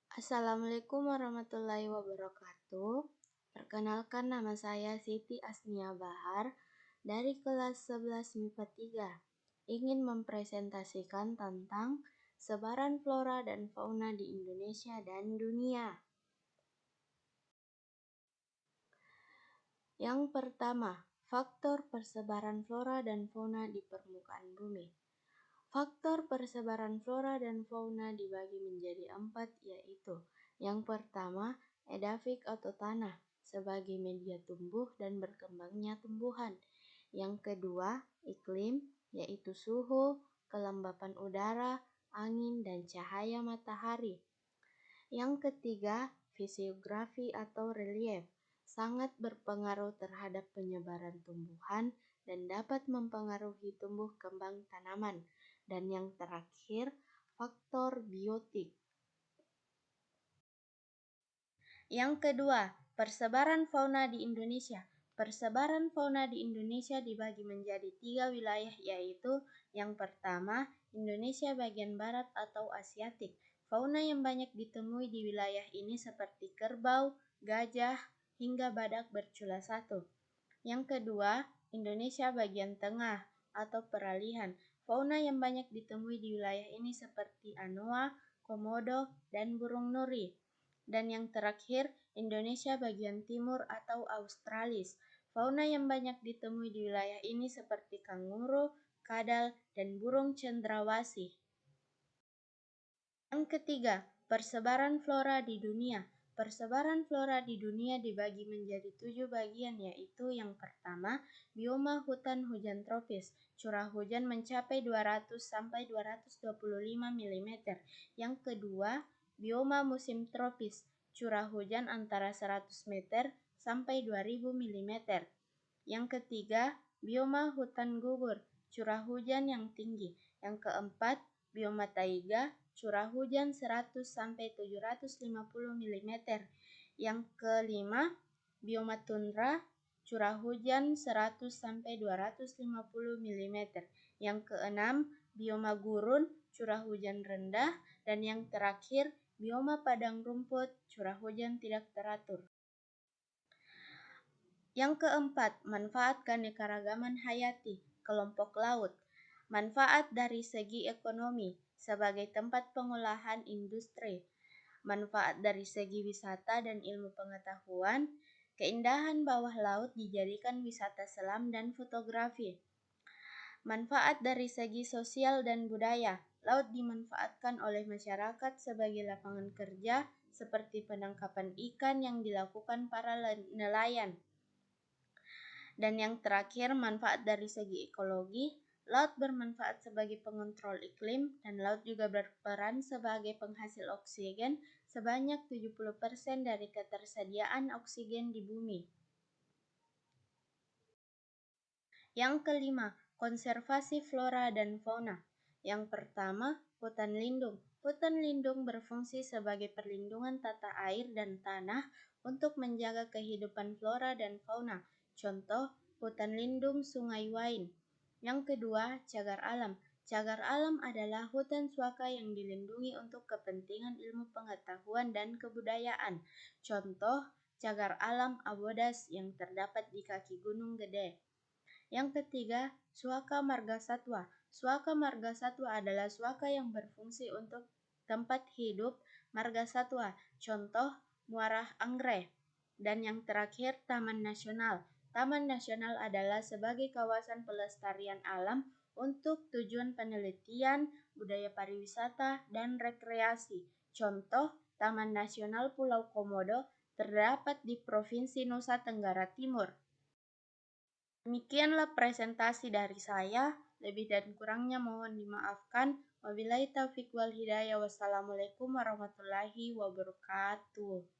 Assalamualaikum warahmatullahi wabarakatuh. Perkenalkan, nama saya Siti Asnia Bahar dari kelas 11 MIPA 3. Ingin mempresentasikan tentang sebaran flora dan fauna di Indonesia dan dunia. Yang pertama, faktor persebaran flora dan fauna di permukaan bumi. Faktor persebaran flora dan fauna dibagi menjadi 4, yaitu yang pertama, edafik atau tanah sebagai media tumbuh dan berkembangnya tumbuhan. Yang kedua, iklim, yaitu suhu, kelembapan udara, angin, dan cahaya matahari. Yang ketiga, fisiografi atau relief, sangat berpengaruh terhadap penyebaran tumbuhan dan dapat mempengaruhi tumbuh kembang tanaman. Dan yang terakhir, faktor biotik. Yang kedua, persebaran fauna di Indonesia. Persebaran fauna di Indonesia dibagi menjadi 3 wilayah, yaitu yang pertama, Indonesia bagian barat atau Asiatik. Fauna yang banyak ditemui di wilayah ini seperti kerbau, gajah, hingga badak bercula satu. Yang kedua, Indonesia bagian tengah atau peralihan. Fauna yang banyak ditemui di wilayah ini seperti anoa, komodo, dan burung nuri. Dan yang terakhir, Indonesia bagian timur atau Australis. Fauna yang banyak ditemui di wilayah ini seperti kanguru, kadal, dan burung cendrawasih. Yang ketiga, persebaran flora di dunia. Persebaran flora di dunia dibagi menjadi 7 bagian, yaitu yang pertama, bioma hutan hujan tropis. Curah hujan mencapai 200 sampai 225 mm. Yang kedua, bioma musim tropis. Curah hujan antara 100 meter sampai 2000 mm. Yang ketiga, bioma hutan gugur. Curah hujan yang tinggi. Yang keempat, bioma taiga. Curah hujan 100 sampai 750 mm. Yang kelima, bioma tundra, curah hujan 100 sampai 250 mm. Yang keenam, bioma gurun, curah hujan rendah, dan yang terakhir, bioma padang rumput, curah hujan tidak teratur. Yang keempat, manfaat keanekaragaman hayati, kelompok laut. Manfaat dari segi ekonomi sebagai tempat pengolahan industri. Manfaat dari segi wisata dan ilmu pengetahuan. Keindahan bawah laut dijadikan wisata selam dan fotografi. Manfaat dari segi sosial dan budaya. Laut dimanfaatkan oleh masyarakat sebagai lapangan kerja seperti penangkapan ikan yang dilakukan para nelayan. Dan yang terakhir, manfaat dari segi ekologi. Laut bermanfaat sebagai pengontrol iklim, dan laut juga berperan sebagai penghasil oksigen sebanyak 70% dari ketersediaan oksigen di bumi. Yang kelima, konservasi flora dan fauna. Yang pertama, hutan lindung. Hutan lindung berfungsi sebagai perlindungan tata air dan tanah untuk menjaga kehidupan flora dan fauna. Contoh, hutan lindung Sungai Wain. Yang kedua, cagar alam. Cagar alam adalah hutan suaka yang dilindungi untuk kepentingan ilmu pengetahuan dan kebudayaan. Contoh, cagar alam Abodas yang terdapat di kaki Gunung Gede. Yang ketiga, suaka marga satwa. Suaka marga satwa adalah suaka yang berfungsi untuk tempat hidup marga satwa. Contoh, Muara Anggrek. Dan yang terakhir, taman nasional. Taman nasional adalah sebagai kawasan pelestarian alam untuk tujuan penelitian, budaya pariwisata, dan rekreasi. Contoh, Taman Nasional Pulau Komodo terdapat di Provinsi Nusa Tenggara Timur. Demikianlah presentasi dari saya, lebih dan kurangnya mohon dimaafkan. Wabillahi taufiq wal hidayah. Wassalamualaikum warahmatullahi wabarakatuh.